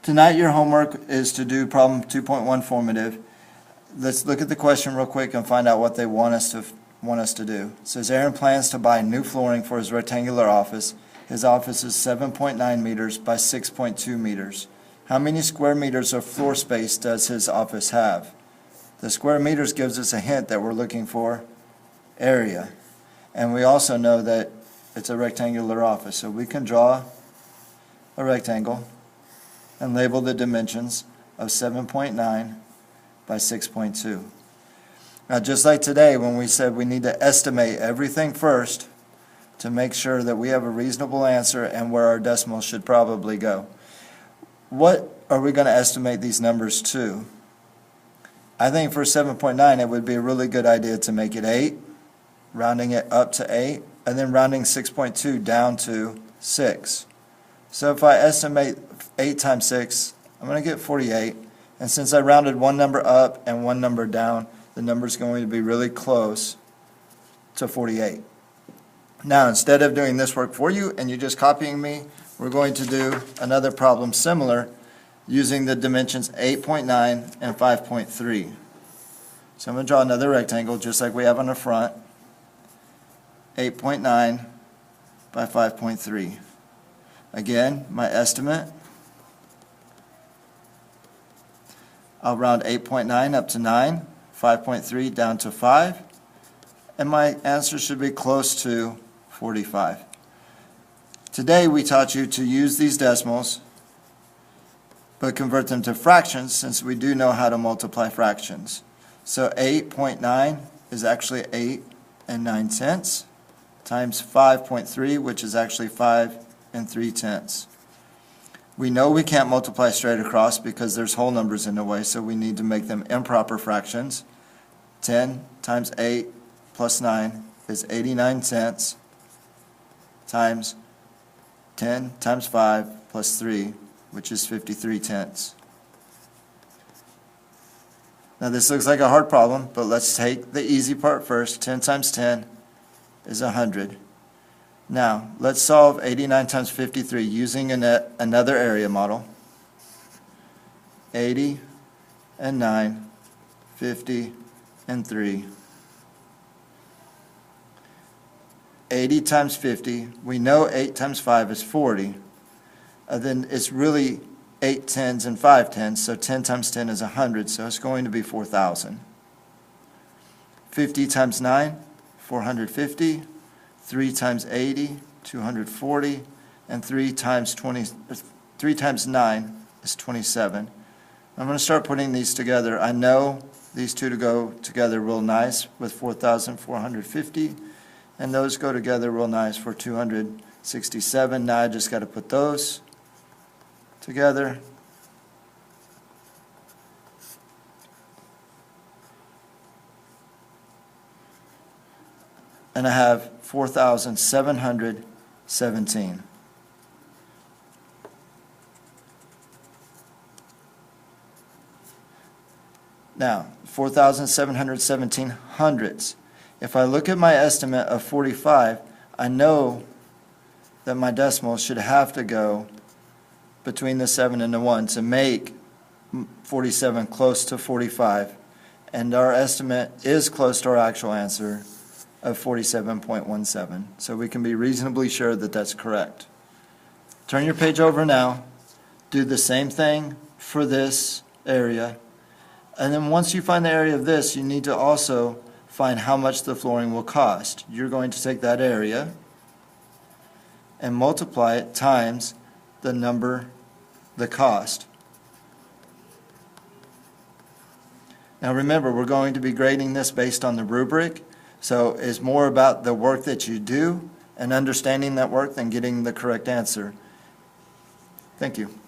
Tonight your homework is to do problem 2.1 formative. Let's look at the question real quick and find out what they want us to do. It says Aaron plans to buy new flooring for his rectangular office. His office is 7.9 meters by 6.2 meters. How many square meters of floor space does his office have? The square meters gives us a hint that we're looking for area. And we also know that it's a rectangular office, so we can draw a rectangle and label the dimensions of 7.9 by 6.2. Now, just like today when we said we need to estimate everything first to make sure that we have a reasonable answer and where our decimals should probably go. What are we going to estimate these numbers to? I think for 7.9 it would be a really good idea to make it 8, rounding it up to 8, and then rounding 6.2 down to 6. So if I estimate 8 times 6, I'm going to get 48. And since I rounded one number up and one number down, the number is going to be really close to 48. Now, instead of doing this work for you and you just copying me, we're going to do another problem similar using the dimensions 8.9 and 5.3. So I'm going to draw another rectangle just like we have on the front. 8.9 by 5.3. Again, my estimate, I'll round 8.9 up to 9, 5.3 down to 5, and my answer should be close to 45. Today we taught you to use these decimals but convert them to fractions since we do know how to multiply fractions. So 8.9 is actually 8 and 9 tenths times 5.3, which is actually 5 and 3 tenths. We know we can't multiply straight across because there's whole numbers in the way, so we need to make them improper fractions. 10 times 8 plus 9 is 89 tenths times 10 times 5 plus 3, which is 53 tenths. Now this looks like a hard problem, but let's take the easy part first. 10 times 10 is 100. Now, let's solve 89 times 53 using another area model. 80 and 9, 50 and 3. 80 times 50, we know 8 times 5 is 40. Then it's really 8 tens and 5 tens, so 10 times 10 is 100, so it's going to be 4,000. 50 times 9, 450. 3 times 80, 240, and 3 times 9 is 27. I'm going to start putting these together. I know these two to go together real nice with 4,450, and those go together real nice for 267. Now I just got to put those together. And I have 4,717. Now, 4,717 hundredths. If I look at my estimate of 45, I know that my decimal should have to go between the 7 and the 1 to make 47 close to 45. And our estimate is close to our actual answer of 47.17. So we can be reasonably sure that that's correct. Turn your page over now. Do the same thing for this area. And then once you find the area of this, you need to also find how much the flooring will cost. You're going to take that area and multiply it times the number, the cost. Now remember, we're going to be grading this based on the rubric. So it's more about the work that you do and understanding that work than getting the correct answer. Thank you.